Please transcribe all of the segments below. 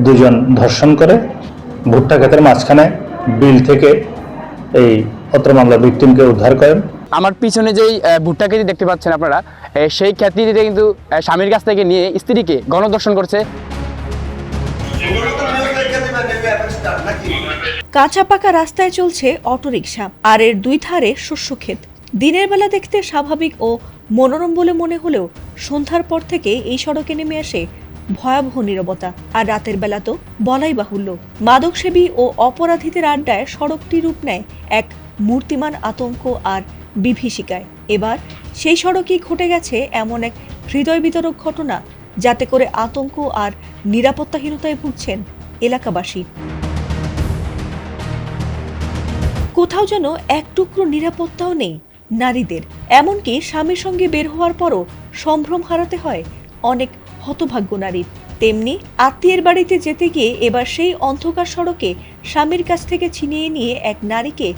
দুজন ধর্ষণ করে ভুট্টা ক্ষেতের মাঝখানে বিল থেকে এই অত্র মামলার ভিকটিমকে উদ্ধার করেন। আমার পিছনে যেই ভুট্টা খেতি দেখতে পাচ্ছেন আপনারা, সেই খেতিতে কিন্তু স্বামীর কাছ থেকে নিয়ে স্ত্রীকে গণধর্ষণ করছে। কাঁচা পাকা রাস্তায় চলছে অটোরিকশা, আর এর দুই ধারে শস্য ক্ষেত। দিনের বেলা দেখতে স্বাভাবিক ও মনোরম বলে মনে হলেও সন্ধ্যার পর থেকে এই সড়কে নেমে আসে ভয়াবহ নীরবতা। আর রাতের বেলা তো বলাই বাহুল্য। মাদকসেবী ও অপরাধীদের আড্ডায় সড়কটি রূপ নেয় এক মূর্তিমান আতঙ্ক আর বিভীষিকায়। এবার সেই সড়কেই ঘটে গেছে এমন এক হৃদয় বিতরক ঘটনা, যাতে করে আতঙ্ক আর নিরাপত্তাহীনতায় ভুগছেন এলাকাবাসী। কোথাও যেন এক টুকরো নিরাপত্তাও নেই নারীদের। এমনকি স্বামীর সঙ্গে বের হওয়ার পরও সম্ভ্রম হারাতে হয় অনেক হতভাগ্য নারীর। তেমনি আত্মীয়ের বাড়িতে যেতে গিয়ে এবার সেই অন্ধকার সড়কে স্বামীর কাছ থেকে ছিনিয়ে নিয়ে এক নারীকে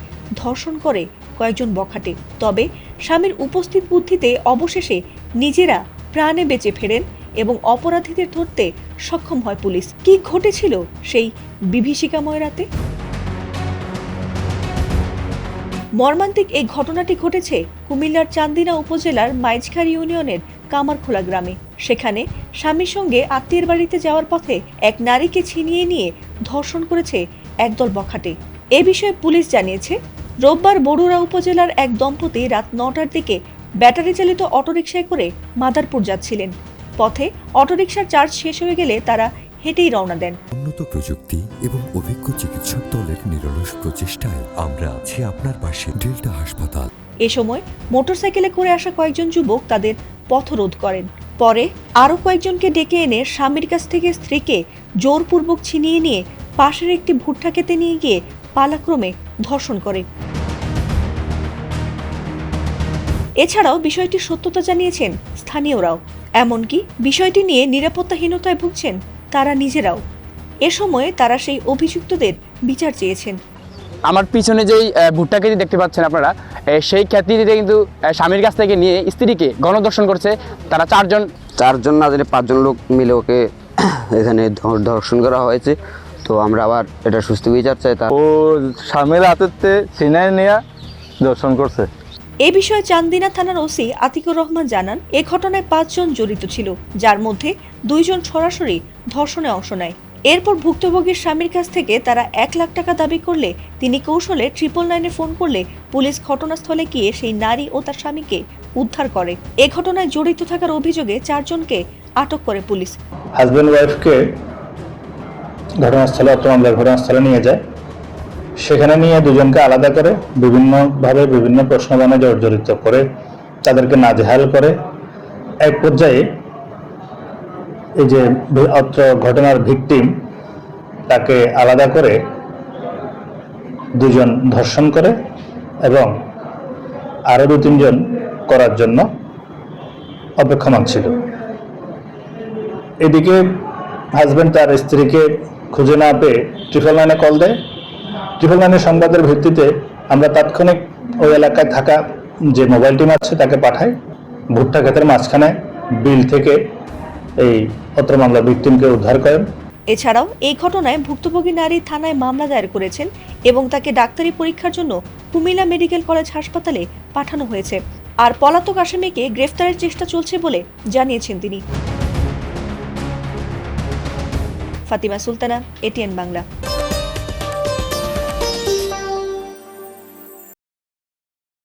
ধর্ষণ করে কয়েকজন বখাটে। তবে স্বামীর উপস্থিত বুদ্ধিতে অবশেষে নিজেরা প্রাণে বেঁচে ফেরেন এবং অপরাধীদের ধরতে সক্ষম হয় পুলিশ। কি ঘটেছিল সেই বিভীষিকাময় রাতে? মর্মান্তিক এই ঘটনাটি ঘটেছে কুমিল্লার চান্দিনা উপজেলার মাইজখার ইউনিয়নের কামারখোলা গ্রামে। সেখানে স্বামীর সঙ্গে আত্মীয়ের বাড়িতে যাওয়ার পথে এক নারীকে ছিনিয়ে নিয়ে ধর্ষণ করেছে একদল বখাটে। এ বিষয়ে পুলিশ জানিয়েছে, রোববার বরুড়া উপজেলার এক দম্পতি রাত ৯টার দিকে ব্যাটারি চালিত অটোরিকশায় করে মাদারপুর যাচ্ছিলেন। পথে অটোরিকশার চার্জ শেষ হয়ে গেলে তারা হেঁটেই রওনা দেন। উন্নত প্রযুক্তি এবং অভিজ্ঞ চিকিৎসক দলের নিরলস প্রচেষ্টায় আমরা আছি আপনার পাশে। ডেল্টা হাসপাতাল। এ সময় মোটরসাইকেলে করে আসা কয়েকজন যুবক তাদের পথরোধ করেন। পরে আরো কয়েকজনকে ডেকে এনে স্বামীর কাছ থেকে স্ত্রীকে জোরপূর্বক ছিনিয়ে নিয়ে পাশের একটি ভুট্টা খেতে নিয়ে গিয়ে পালাক্রমে ধর্ষণ করে। এছাড়াও বিষয়টির সত্যতা জানিয়েছেন স্থানীয়রাও। এমনকি বিষয়টি নিয়ে নিরাপত্তাহীনতায় ভুগছেন তারা নিজেরাও। এ সময়ে তারা সেই অভিযুক্তদের বিচার চেয়েছেন। আমার পিছনে যেই ভুট্টা খেতি দেখতে পাচ্ছেন আপনারা, সেই খেতিতে কিন্তু স্বামীর কাছ থেকে নিয়ে স্ত্রীকে গণধর্ষণ করছে। তারা চারজন না জানি 5জন লোক মিলে ওকে এখানে ধর্ষণ করা হয়েছে। তো আমরা আবার এটা সুস্থ বিচার চাই। ও স্বামীর হাতে ছিনায় নিয়ে ধর্ষণ করছে। এ বিষয়ে চান্দিনা থানার ওসি আতিকুর রহমান জানান, এ ঘটনায় 5 জন জড়িত ছিল, যার মধ্যে 2 জন সরাসরি ধর্ষণে অংশ নেয়। এরপর ভুক্তভোগীর স্বামীর কাছ থেকে তারা 1 লাখ টাকা দাবি করলে তিনি কৌশলে 999-এ ফোন করলে পুলিশ ঘটনাস্থলে গিয়ে সেই নারী ও তার স্বামীকে উদ্ধার করে। এ ঘটনায় জড়িত থাকার অভিযোগে 4 জনকে আটক করে পুলিশ। হাজব্যান্ড ওয়াইফকে ঘটনাস্থলে অত্র মামলার ঘটনাস্থলে নিয়ে যায়। সেখানে নিয়ে দুজনকে আলাদা করে বিভিন্নভাবে বিভিন্ন প্রশ্নবাণে জর্জরিত করে তাদেরকে নাজেহাল করে এক পর্যায়ে এই যে অত্র ঘটনার ভিকটিম তাকে আলাদা করে দুজন ধর্ষণ করে এবং আরো 2-3 জন করার জন্য অপেক্ষমান ছিল। এদিকে হাজব্যান্ড তার স্ত্রীকে খুঁজে না পেয়ে 999-এ কল দেয়। 999-এর সংবাদের ভিত্তিতে আমরা তাৎক্ষণিক ওই এলাকায় থাকা যে মোবাইল টিম আছে তাকে পাঠাই। ভুট্টা ক্ষেতের মাঝখানে বিল থেকে এই অত্র মামলার ভিকটিমকে উদ্ধার করেন। এছাড়াও এই ঘটনায় ভুক্তভোগী নারী থানায় মামলা দায়ের করেছেন এবং তাকে ডাক্তারি পরীক্ষার জন্য কুমিল্লা মেডিকেল কলেজ হাসপাতালে পাঠানো হয়েছে। আর পলাতক আসামিকে গ্রেফতারের চেষ্টা চলছে বলে জানিয়েছেন তিনি। ফাতিমা সুলতানা, এটিএন বাংলা।